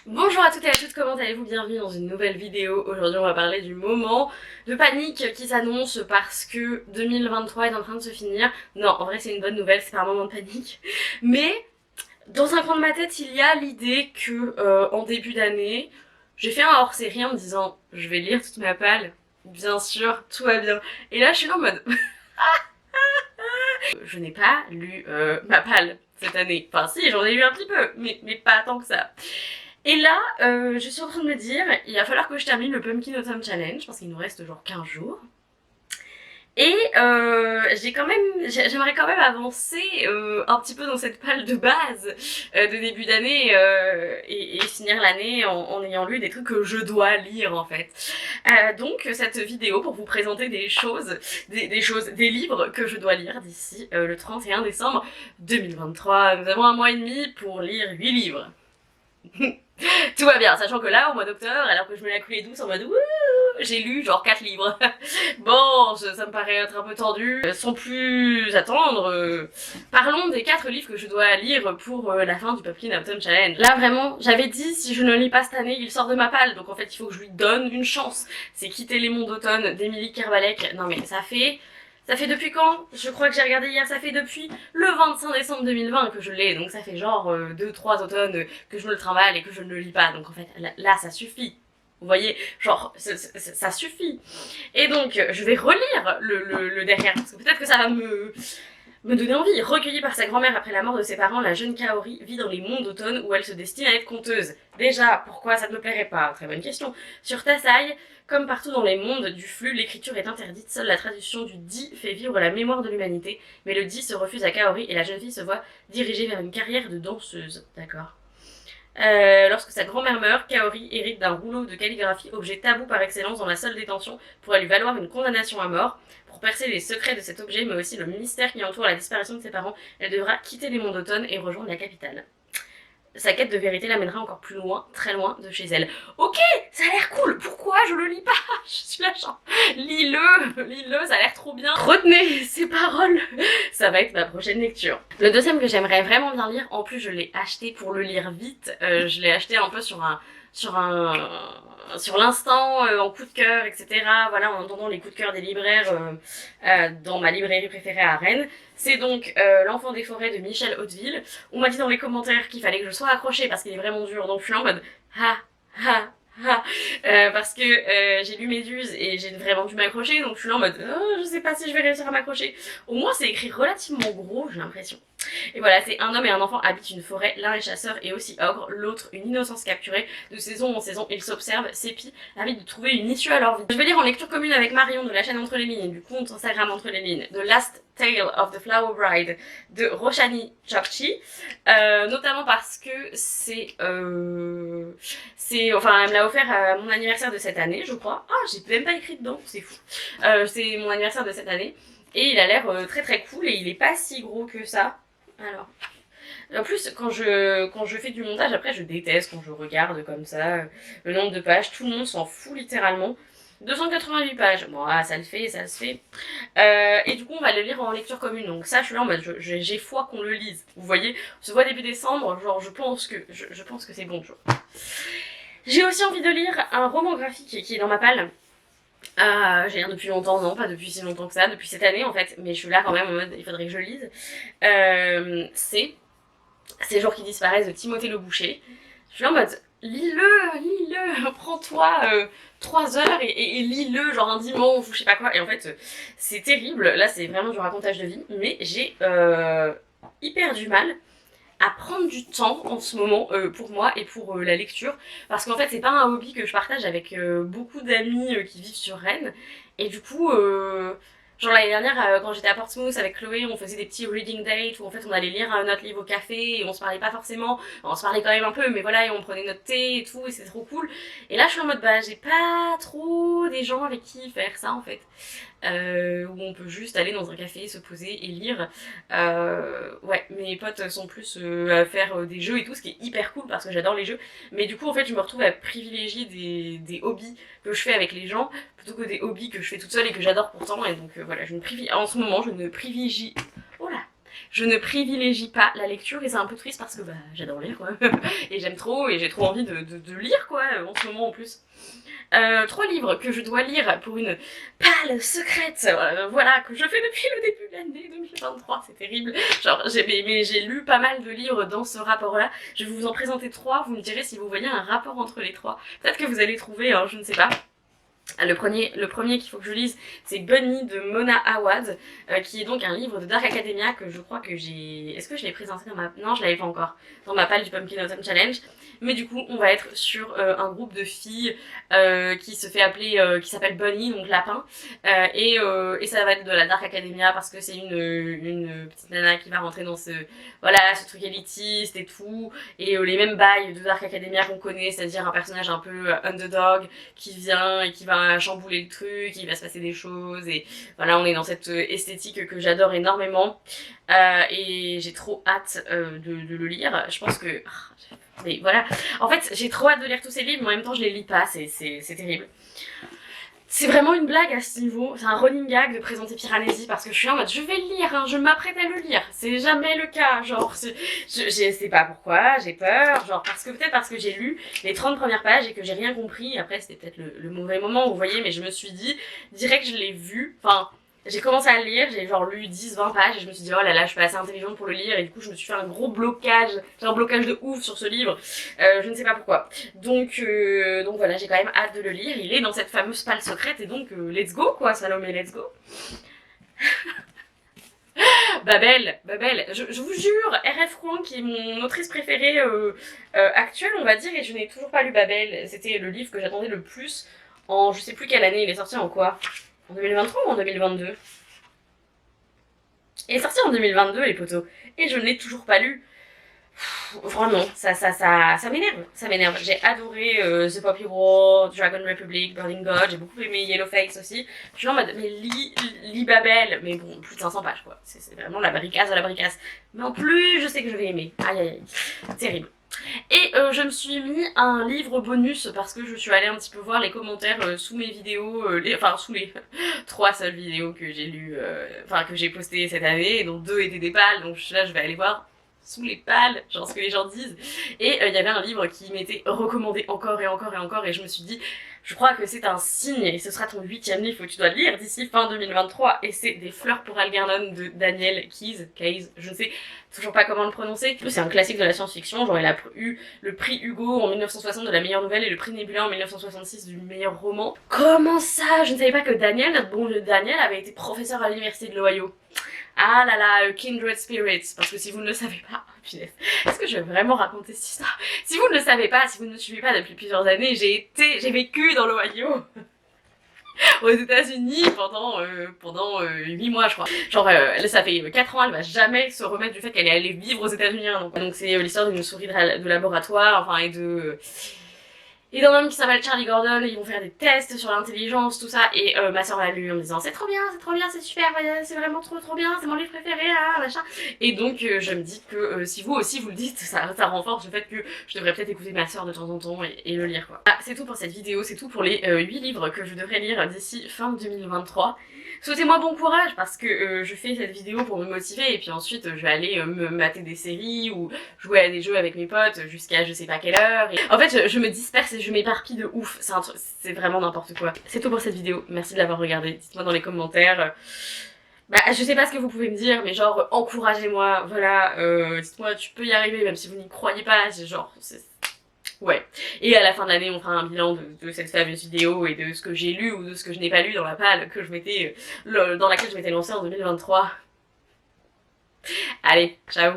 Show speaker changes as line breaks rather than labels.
Bonjour à toutes et à toutes, comment allez-vous? Bienvenue dans une nouvelle vidéo. Aujourd'hui on va parler du moment de panique qui s'annonce parce que 2023 est en train de se finir. Non, en vrai c'est une bonne nouvelle, c'est pas un moment de panique. Mais dans un coin de ma tête il y a l'idée que en début d'année, j'ai fait un hors-série en me disant je vais lire toute ma palle. Bien sûr, tout va bien. Et là je suis là en mode je n'ai pas lu ma palle cette année. Enfin si, j'en ai lu un petit peu, mais pas tant que ça. Et là, je suis en train de me dire, il va falloir que je termine le Pumpkin Autumn Challenge, parce qu'il nous reste genre 15 jours. Et j'aimerais quand même avancer un petit peu dans cette palle de base de début d'année et finir l'année en ayant lu des trucs que je dois lire en fait. Donc cette vidéo pour vous présenter des choses, des livres que je dois lire d'ici le 31 décembre 2023. Nous avons un mois et demi pour lire 8 livres. Tout va bien, sachant que là, au mois d'octobre, alors que je me la coulée douce en mode wouh, j'ai lu genre 4 livres. Bon, ça me paraît être un peu tendu. Sans plus attendre, parlons des 4 livres que je dois lire pour la fin du Pumpkin Autumn Challenge. Là, vraiment, j'avais dit, si je ne lis pas cette année, il sort de ma palle. Donc en fait, il faut que je lui donne une chance. C'est Quitter les monts d'automne d'Émilie Kerbalek. Non mais ça fait depuis quand? Je crois que j'ai regardé hier, ça fait depuis le 25 décembre 2020 que je l'ai, donc ça fait genre 2-3 automnes que je me le trimballe et que je ne le lis pas, donc en fait là ça suffit. Vous voyez, genre ça suffit. Et donc je vais relire le derrière, parce que peut-être que ça va me donner envie. Recueillie par sa grand-mère après la mort de ses parents, la jeune Kaori vit dans les monts d'automne où elle se destine à être conteuse. Déjà, pourquoi ça ne me plairait pas? Très bonne question. Sur Tassai, comme partout dans les mondes du flux, l'écriture est interdite, seule la traduction du Di fait vivre la mémoire de l'humanité, mais le Di se refuse à Kaori et la jeune fille se voit dirigée vers une carrière de danseuse. D'accord. Lorsque sa grand-mère meurt, Kaori hérite d'un rouleau de calligraphie, objet tabou par excellence dans la seule détention, pourrait lui valoir une condamnation à mort. Pour percer les secrets de cet objet, mais aussi le mystère qui entoure la disparition de ses parents, elle devra quitter les monts d'automne et rejoindre la capitale. Sa quête de vérité l'amènera encore plus loin, très loin de chez elle. Ok, ça a l'air cool, pourquoi je le lis pas? Je suis là genre, lis-le, ça a l'air trop bien. Retenez ces paroles, ça va être ma prochaine lecture. Le deuxième que j'aimerais vraiment bien lire, en plus je l'ai acheté pour le lire vite, je l'ai acheté un peu sur l'instant, en coup de cœur, etc. Voilà, en entendant les coups de cœur des libraires dans ma librairie préférée à Rennes. C'est donc L'Enfant des forêts de Michel Hauteville. On m'a dit dans les commentaires qu'il fallait que je sois accrochée parce qu'il est vraiment dur, donc je suis en mode ha ha ha parce que j'ai lu Méduse et j'ai vraiment dû m'accrocher, donc je suis là en mode je sais pas si je vais réussir à m'accrocher. Au moins c'est écrit relativement gros, j'ai l'impression. Et voilà, c'est un homme et un enfant habitent une forêt, l'un est chasseur et aussi ogre, l'autre une innocence capturée. De saison en saison, ils s'observent, s'épient, avides de trouver une issue à leur vie. Je vais lire en lecture commune avec Marion de la chaîne Entre les lignes, du compte Instagram Entre les lignes, de Last Tale of the Flower Bride de Roshani Chokchi, notamment parce que enfin, elle me l'a offert à mon anniversaire de cette année, je crois. Ah, j'ai même pas écrit dedans, c'est fou. C'est mon anniversaire de cette année. Et il a l'air très très cool et il est pas si gros que ça. Alors, en plus, quand je fais du montage, après, je déteste quand je regarde comme ça le nombre de pages. Tout le monde s'en fout littéralement. 288 pages. Bon, ah, ça le fait, ça se fait. Et du coup, on va le lire en lecture commune. Donc ça, je suis là en mode, j'ai foi qu'on le lise. Vous voyez, on se voit début décembre, genre, je pense que c'est bon. J'ai aussi envie de lire un roman graphique qui est dans ma palle. J'ai rien depuis longtemps, non, pas depuis si longtemps que ça, depuis cette année en fait, mais je suis là quand même en mode, il faudrait que je lise. C'est Ces jours qui disparaissent de Timothée Le Boucher. Je suis en mode, lis-le, prends-toi 3 heures et lis-le, genre un dimanche ou je sais pas quoi. Et en fait, c'est terrible, là c'est vraiment du racontage de vie, mais j'ai hyper du mal à prendre du temps en ce moment pour moi et pour la lecture, parce qu'en fait c'est pas un hobby que je partage avec beaucoup d'amis qui vivent sur Rennes, et du coup genre l'année dernière quand j'étais à Portsmouth avec Chloé, on faisait des petits reading dates où en fait on allait lire notre livre au café et on se parlait pas forcément, on se parlait quand même un peu mais voilà, et on prenait notre thé et tout et c'était trop cool. Et là je suis en mode bah j'ai pas trop des gens avec qui faire ça en fait, où on peut juste aller dans un café, se poser et lire. Ouais, mes potes sont plus à faire des jeux et tout, ce qui est hyper cool parce que j'adore les jeux. Mais du coup, en fait, je me retrouve à privilégier des hobbies que je fais avec les gens plutôt que des hobbies que je fais toute seule et que j'adore pourtant. Et donc voilà, en ce moment, je ne privilégie... Oh là, je ne privilégie pas la lecture et c'est un peu triste parce que bah, j'adore lire quoi. Et j'aime trop et j'ai trop envie de lire quoi en ce moment en plus. 3 livres que je dois lire pour une palle secrète, voilà, que je fais depuis le début de l'année 2023, c'est terrible. Genre, j'ai lu pas mal de livres dans ce rapport-là. Je vais vous en présenter 3, vous me direz si vous voyez un rapport entre les 3. Peut-être que vous allez trouver, hein, je ne sais pas. Le premier qu'il faut que je lise, c'est Bunny de Mona Awad, qui est donc un livre de Dark Academia que je crois que j'ai... Est-ce que je l'ai présenté dans ma... Non, je l'avais pas encore. Dans ma palle du Pumpkin Autumn Challenge. Mais du coup, on va être sur un groupe de filles qui se fait appeler... qui s'appelle Bunny, donc lapin. Et ça va être de la Dark Academia parce que c'est une petite nana qui va rentrer dans ce... Voilà, ce truc élitiste et tout. Et les mêmes bails de Dark Academia qu'on connaît, c'est-à-dire un personnage un peu underdog qui vient et qui va chambouler le truc, il va se passer des choses et voilà, on est dans cette esthétique que j'adore énormément et j'ai trop hâte de le lire. Je pense que... mais voilà, en fait j'ai trop hâte de lire tous ces livres mais en même temps je les lis pas, c'est terrible. C'est vraiment une blague à ce niveau, c'est un running gag de présenter Piranesi parce que je suis en mode je vais le lire, hein, je m'apprête à le lire, c'est jamais le cas, genre je sais pas pourquoi, j'ai peur, genre peut-être parce que j'ai lu les 30 premières pages et que j'ai rien compris, après c'était peut-être le mauvais moment, vous voyez, mais je me suis dit, direct je l'ai vu, enfin... J'ai commencé à le lire, j'ai genre lu 10-20 pages et je me suis dit oh là là je suis pas assez intelligente pour le lire et du coup je me suis fait un gros blocage, j'ai un blocage de ouf sur ce livre, je ne sais pas pourquoi. Donc voilà, j'ai quand même hâte de le lire, il est dans cette fameuse palle secrète et donc let's go quoi Salomé, let's go. Babel, je vous jure, R.F. Kuang qui est mon autrice préférée actuelle on va dire et je n'ai toujours pas lu Babel, c'était le livre que j'attendais le plus en je sais plus quelle année, il est sorti en quoi? En 2023 ou en 2022? Il est sorti en 2022 les potos et je ne l'ai toujours pas lu. Vraiment, ça m'énerve. J'ai adoré The Poppy War, Dragon Republic, Burning God, j'ai beaucoup aimé Yellowface aussi. Je suis en mode, mais lis Babel, mais bon, plus de 500 pages quoi. C'est vraiment la barricasse de la barricasse. Mais en plus, je sais que je vais aimer. Aïe aïe aïe, terrible. Et je me suis mis un livre bonus parce que je suis allée un petit peu voir les commentaires sous mes vidéos, enfin sous les 3 seules vidéos que j'ai lues, que j'ai postées cette année, dont 2 étaient des pales, donc là je vais aller voir sous les pales, genre ce que les gens disent. Et il y avait un livre qui m'était recommandé encore et encore et encore et je me suis dit, je crois que c'est un signe et ce sera ton 8e livre que tu dois lire d'ici fin 2023 et c'est Des fleurs pour Algernon de Daniel Keyes, je ne sais toujours pas comment le prononcer. C'est un classique de la science-fiction, genre il a eu le prix Hugo en 1960 de la meilleure nouvelle et le prix Nebula en 1966 du meilleur roman. Comment ça? Je ne savais pas que Daniel, notre bon vieux Daniel, avait été professeur à l'université de l'Ohio. Ah là là, Kindred Spirits, parce que si vous ne le savez pas, punaise, est-ce que je vais vraiment raconter cette histoire? Si vous ne le savez pas, si vous ne me suivez pas depuis plusieurs années, j'ai vécu dans l'Ohio, aux États-Unis pendant 8 mois je crois. Genre ça fait 4 ans, elle va jamais se remettre du fait qu'elle est allée vivre aux États-Unis. Hein, donc c'est l'histoire d'une souris de laboratoire, enfin et d'un homme qui s'appelle Charlie Gordon, ils vont faire des tests sur l'intelligence, tout ça, et ma soeur l'a lu en me disant c'est trop bien, c'est super, c'est vraiment trop bien, c'est mon livre préféré, là, machin. Et donc je me dis que si vous aussi vous le dites, ça renforce le fait que je devrais peut-être écouter ma soeur de temps en temps et le lire quoi. Ah, c'est tout pour cette vidéo, c'est tout pour les 8 livres que je devrais lire d'ici fin 2023. Souhaitez-moi bon courage parce que je fais cette vidéo pour me motiver et puis ensuite je vais aller me mater des séries ou jouer à des jeux avec mes potes jusqu'à je sais pas quelle heure. Et... en fait je me disperse et je m'éparpille de ouf, c'est vraiment n'importe quoi. C'est tout pour cette vidéo, merci de l'avoir regardée, dites-moi dans les commentaires. Bah je sais pas ce que vous pouvez me dire mais genre encouragez-moi, voilà, dites-moi tu peux y arriver même si vous n'y croyez pas, genre ouais. Et à la fin de l'année, on fera un bilan de cette fameuse vidéo et de ce que j'ai lu ou de ce que je n'ai pas lu dans la palle que je m'étais, dans laquelle je m'étais lancée en 2023. Allez, ciao!